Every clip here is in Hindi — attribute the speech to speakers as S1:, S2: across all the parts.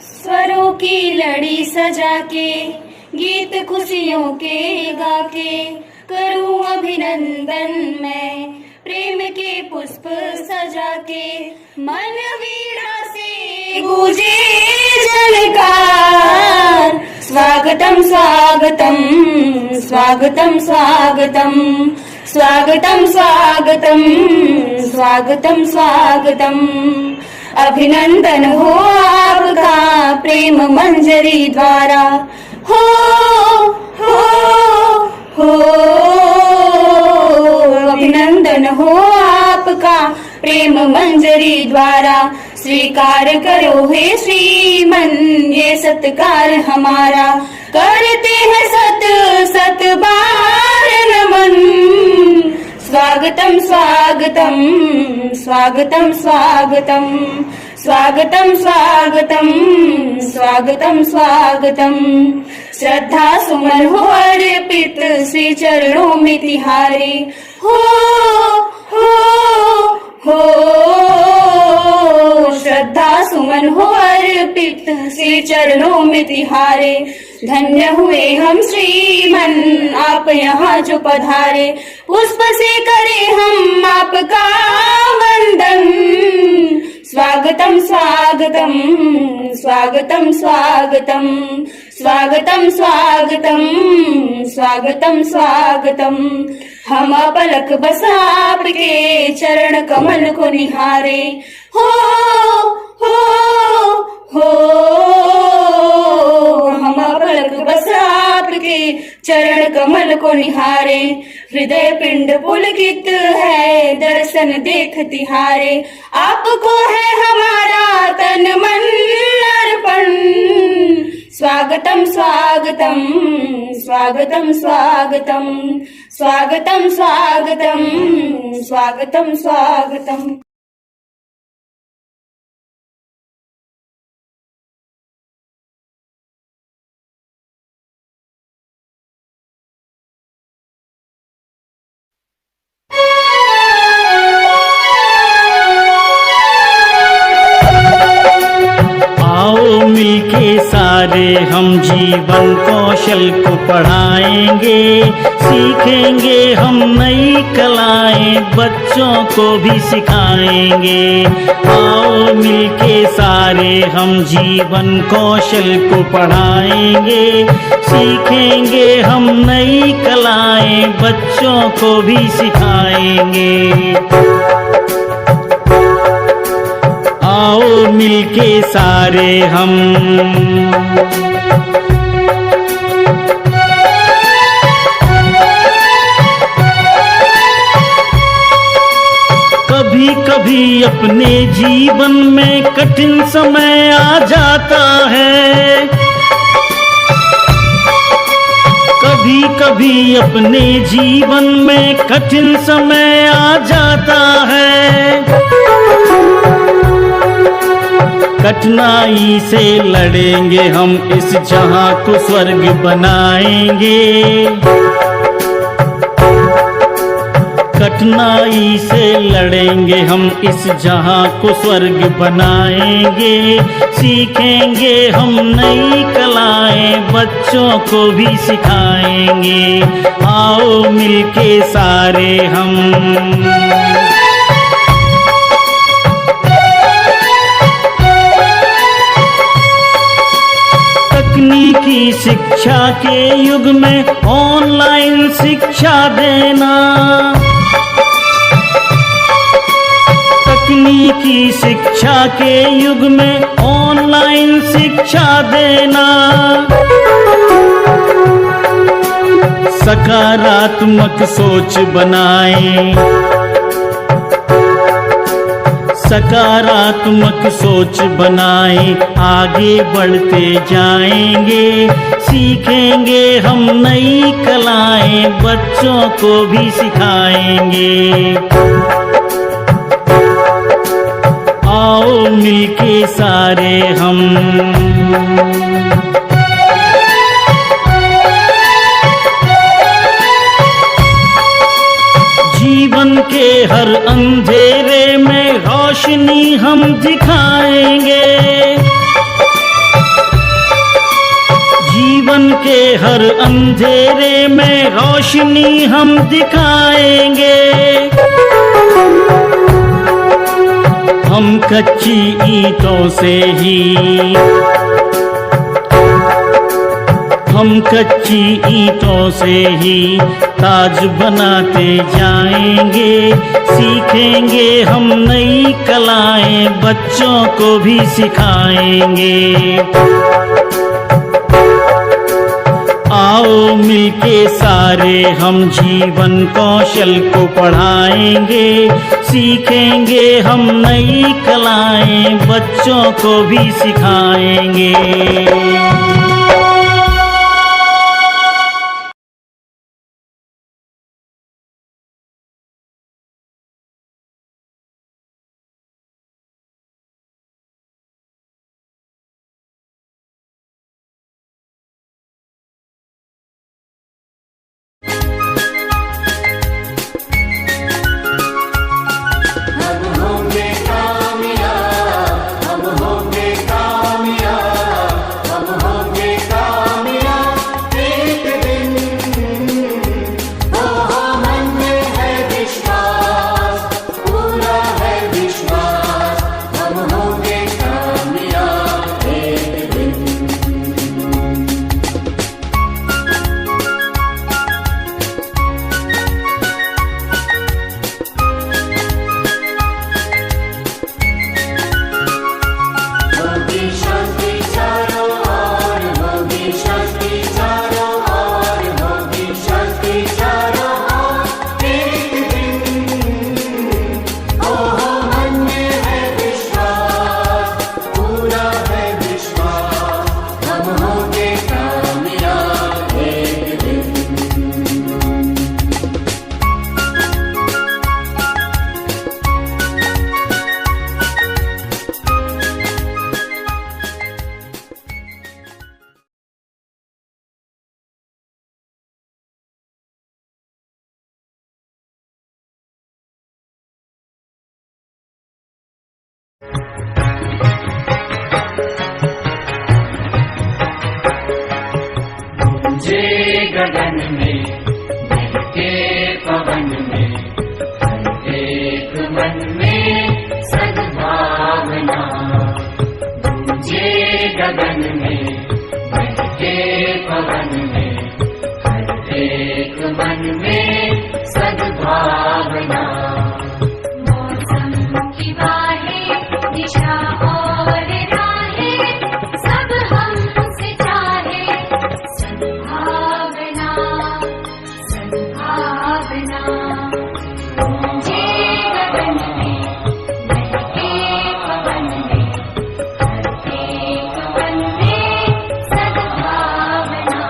S1: स्वरों की लड़ी सजा के, गीत खुशियों के गा के, करूं अभिनंदन मैं प्रेम के पुष्प सजा के। मन वीणा से गूंजे झनकार, स्वागतम स्वागतम स्वागतम स्वागतम स्वागतम स्वागतम स्वागतम स्वागतम। अभिनंदन हो आपका प्रेम मंजरी द्वारा, हो अभिनंदन हो आपका प्रेम मंजरी द्वारा। स्वीकार करो हे श्रीमन ये सत्कार हमारा, करते हैं सत सत बार नमन। स्वागतम स्वागतम स्वागतम स्वागतम स्वागतम स्वागतम स्वागतम स्वागतम। श्रद्धा सुमन हो अर्पित श्री चरणों में तिहारे, हो श्रद्धा सुमन हो अर्पित श्री चरणों में तिहारे। धन्य हुए हम श्रीमन आप यहाँ जो पधारे, पुष्प से करे हम आपका वंदन। स्वागतम स्वागतम स्वागतम स्वागतम स्वागतम स्वागतम स्वागतम स्वागतम। हम पलक बस आपके चरण कमल को निहारे, हो हम पलक बस आपके चरण कमल को निहारे। हृदय पिंड पुलकित है दर्शन देख तिहारे, आपको है हमारा तन मन अर्पण। स्वागतम स्वागतम स्वागतम स्वागतम स्वागतम स्वागतम स्वागतम स्वागतम।
S2: मिलके सारे हम जीवन कौशल को पढ़ाएंगे, सीखेंगे हम नई कलाएं बच्चों को भी सिखाएंगे। आओ मिलके सारे हम जीवन कौशल को पढ़ाएंगे, सीखेंगे हम नई कलाएं बच्चों को भी सिखाएंगे। आओ मिलके सारे हम कभी कभी अपने जीवन में कठिन समय आ जाता है, कभी कभी अपने जीवन में कठिन समय आ जाता है। कठिनाई से लड़ेंगे हम इस जहां को स्वर्ग बनाएंगे, कठिनाई से लड़ेंगे हम इस जहां को स्वर्ग बनाएंगे। सीखेंगे हम नई कलाएं बच्चों को भी सिखाएंगे। आओ मिलके सारे हम तकनीकी शिक्षा के युग में ऑनलाइन शिक्षा देना, तकनीकी शिक्षा के युग में ऑनलाइन शिक्षा देना। सकारात्मक सोच बनाएं, सकारात्मक सोच बनाए आगे बढ़ते जाएंगे। सीखेंगे हम नई कलाएं बच्चों को भी सिखाएंगे। आओ मिलके सारे हम जीवन के हर अंधेरे में रोशनी हम दिखाएंगे। जीवन के हर अंधेरे में रोशनी हम दिखाएंगे। हम कच्ची ईंटों से ही ताज बनाते जाएंगे। सीखेंगे हम नई कलाएं, बच्चों को भी सिखाएंगे। आओ मिलके सारे हम जीवन कौशल को पढ़ाएंगे। सीखेंगे हम नई कलाएं, बच्चों को भी सिखाएंगे।
S3: गगन में बहके पवन में हर एक मन में सद्भावना। गूंजे गगन में बहके पवन में हर एक मन में सद्भावना।
S1: मौसम की बाहें, दिशा और राहें, सब हमसे चाहे सद्भावना, सद्भावना। गूंजे गगन में बहके पवन में हर एक मन में सद्भावना।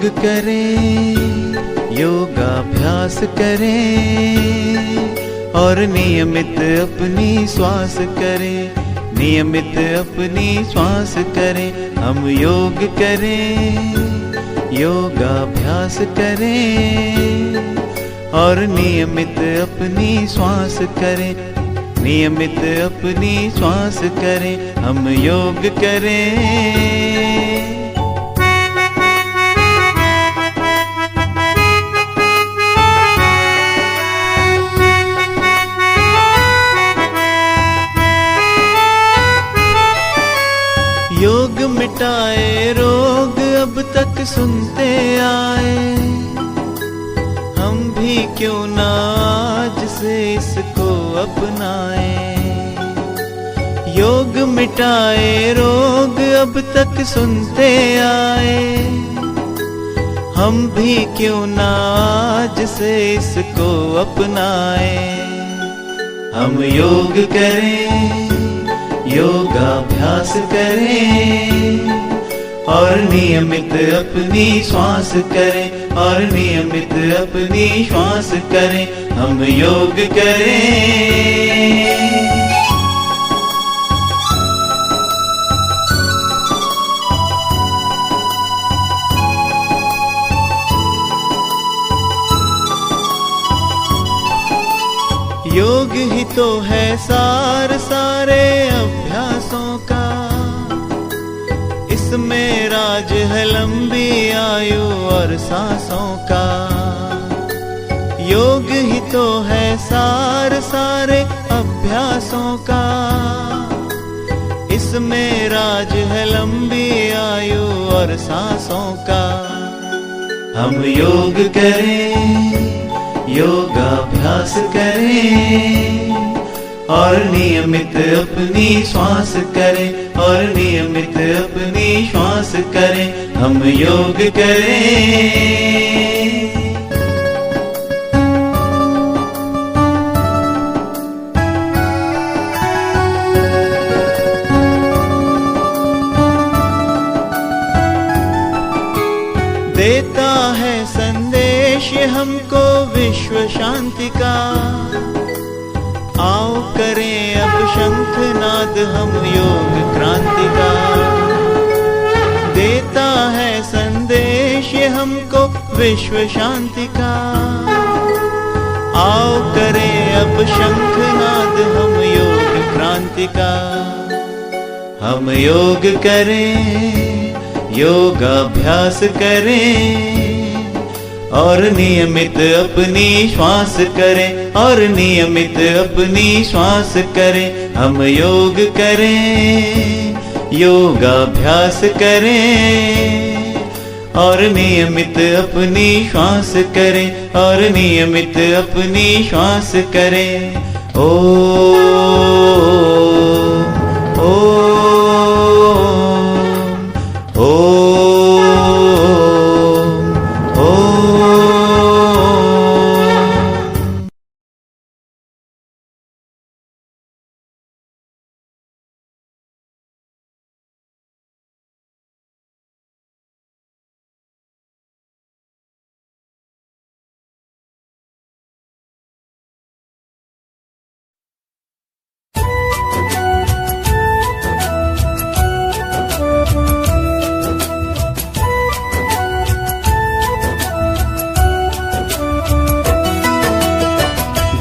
S4: योग करें, योगाभ्यास करें और नियमित अपनी श्वास करें, नियमित अपनी श्वास करें। हम योग करें, योगाभ्यास करें और नियमित अपनी श्वास करें, नियमित अपनी श्वास करें। हम योग करें। योग मिटाए रोग अब तक सुनते आए, हम भी क्यों ना आज से इसको अपनाएं। योग मिटाए रोग अब तक सुनते आए, हम भी क्यों ना आज से इसको अपनाएं। हम योग करें, योगाभ्यास करें और नियमित अपनी श्वास करें, और नियमित अपनी श्वास करें। हम योग करें। योग ही तो है सार सारे अभ्यासों का, इसमें राज है लंबी आयु और सांसों का। योग ही तो है सार सारे अभ्यासों का, इसमें राज है लंबी आयु और सांसों का। हम योग करें, योगाभ्यास करें और नियमित अपनी श्वास करें, और नियमित अपनी श्वास करें। हम योग करें। देता है संदेश हमको विश्व शांति का, आओ करें अब शंखनाद हम योग क्रांति का। देता है संदेश हमको विश्व शांति का, आओ करें अब शंखनाद हम योग क्रांति का। हम योग करें, योगाभ्यास करें और नियमित अपनी श्वास करें, और नियमित अपनी श्वास करें। हम योग करें, योगाभ्यास करें और नियमित अपनी श्वास करें, और नियमित अपनी श्वास करें।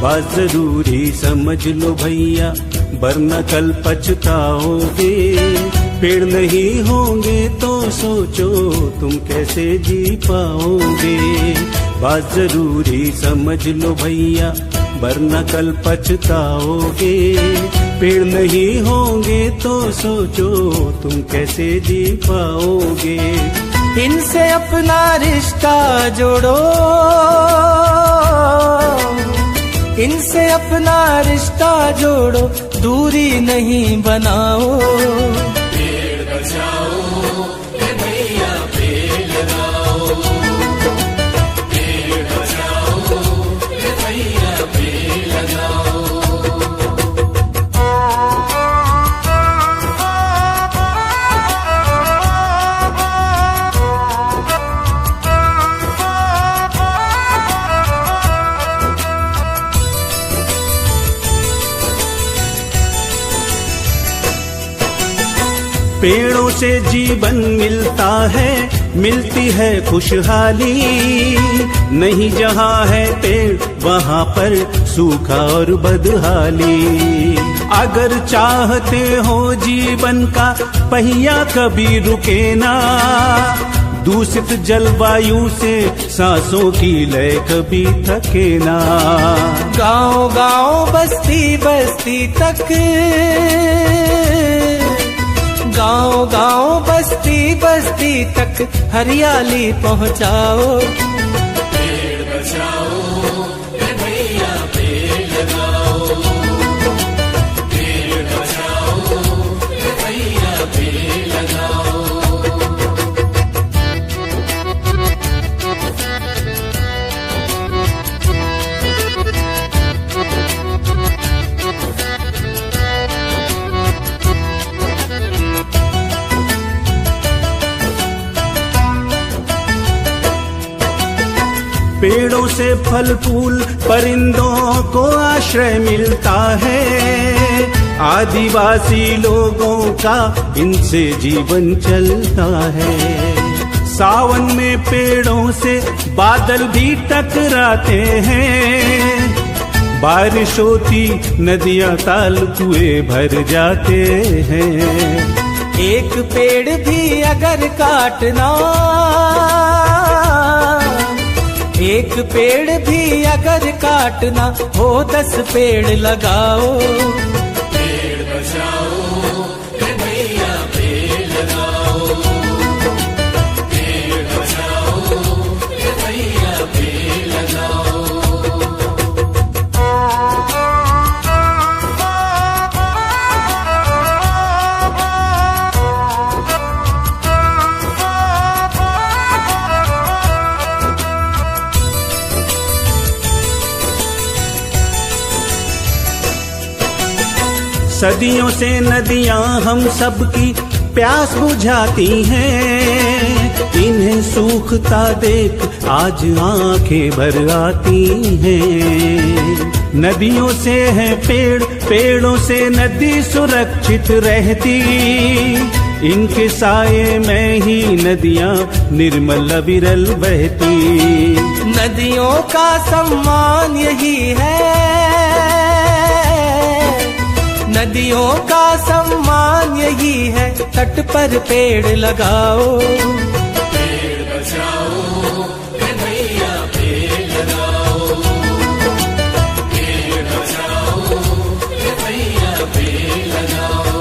S2: बात जरूरी समझ लो भैया, वरना कल पछताओगे। पेड़ नहीं होंगे तो सोचो तुम कैसे जी पाओगे। बात जरूरी समझ लो भैया, वरना कल पछताओगे। पेड़ नहीं होंगे तो सोचो तुम कैसे जी पाओगे।
S5: इनसे अपना रिश्ता जोड़ो, इनसे अपना रिश्ता जोड़ो, दूरी नहीं बनाओ।
S3: पेड़ बचाओ ये भैया पेड़ लगाओ, पेड़ बचाओ ये भैया पेड़ लगाओ।
S2: पेड़ों से जीवन मिलता है, मिलती है खुशहाली। नहीं जहाँ है पेड़ वहाँ पर सूखा और बदहाली। अगर चाहते हो जीवन का पहिया कभी रुके ना, दूषित जलवायु से सांसों की लय कभी थके ना।
S5: गांव गांव बस्ती बस्ती तक, गांव गांव बस्ती बस्ती तक हरियाली पहुंचाओ।
S3: पेड़ बचाओ रे भैया पेड़ लगाओ, पेड़ बचाओ रे भैया पेड़ लगाओ।
S2: पेड़ों से फल फूल परिंदों को आश्रय मिलता है। आदिवासी लोगों का इनसे जीवन चलता है। सावन में पेड़ों से बादल भी टकराते हैं। बारिश होती नदियां ताल कुएं भर जाते हैं।
S5: एक पेड़ भी अगर काटना, एक पेड़ भी अगर काटना हो 10 पेड़ लगाओ।
S3: पेड़ बचाओ रे भैया पेड़ लगाओ, पेड़ बचाओ रे भैया पेड़ लगाओ।
S2: सदियों से नदियां हम सबकी प्यास बुझाती हैं। इन्हें सूखता देख आज आंखें भर आती हैं। नदियों से है पेड़, पेड़ों से नदी सुरक्षित रहती। इनके साये में ही नदियां निर्मल अविरल बहती।
S5: नदियों का सम्मान यही है, नदियों का सम्मान यही है। तट पर पेड़ लगाओ,
S3: पेड़ बचाओ रे भैया पेड़ लगाओ, पेड़ बचाओ रे भैया पेड़ लगाओ।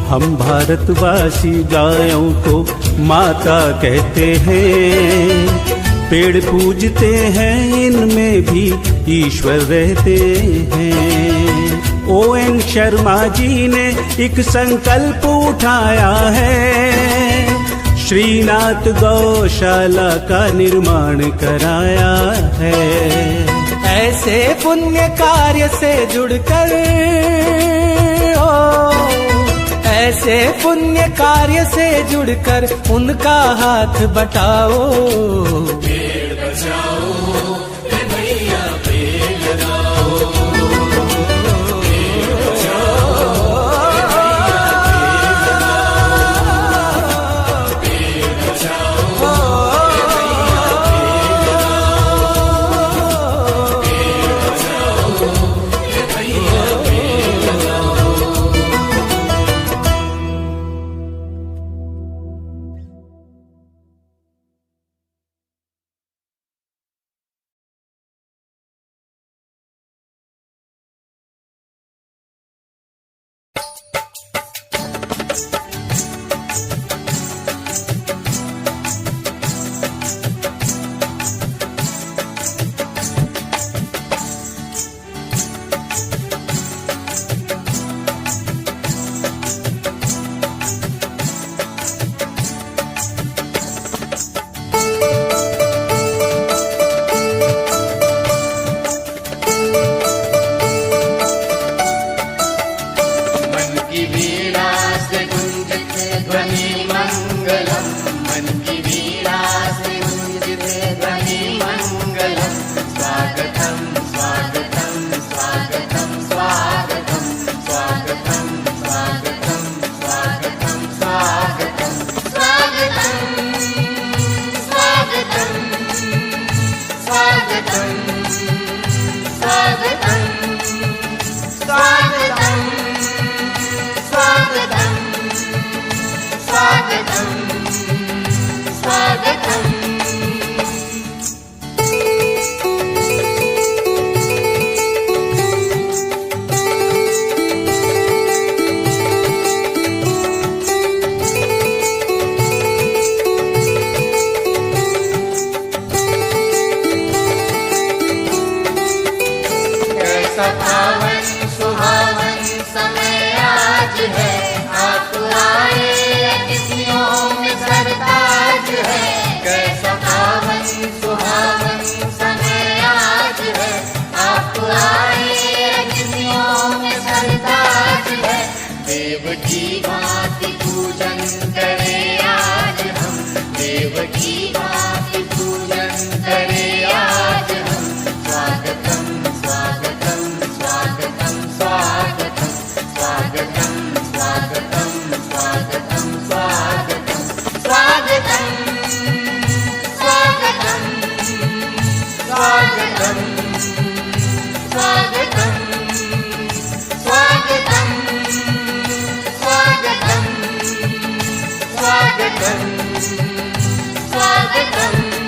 S2: हम भारतवासी गायों को माता कहते हैं। पेड़ पूजते हैं, इनमें भी ईश्वर रहते हैं। O.N. शर्मा जी ने एक संकल्प उठाया है। श्रीनाथ गौशाला का निर्माण कराया है।
S5: ऐसे पुण्य कार्य से जुड़कर, ऐसे पुण्य कार्य से जुड़कर उनका हाथ बटाओ।
S3: की वीणा से गुंजित ध्वनि मंगलम, मन की वीणा से गुंजित ध्वनि मंगलम। स्वागतम स्वागतम स्वागतम स्वागतम स्वागतम स्वागतम स्वागतम स्वागतम स्वागतम स्वागतम स्वागतम स्वागतम स्वागतम स्वागतम स्वागतम स्वागतम। कैसा पावन सुहावन समय आज है, आप आए अतिथियों में सरताज है। कैसा पावन सुहावन समय आज है, आप आए अतिथियों में सरताज है। देव की भांति पूजन करे आज हम, देव की भांति पूजन करे आज हम। स्वागतम स्वागतम स्वागतम स्वागतम स्वागतम स्वागतम स्वागतम स्वागतम स्वागतम स्वागतम स्वागतम स्वागतम स्वागतम स्वागतम स्वागतम स्वागतम।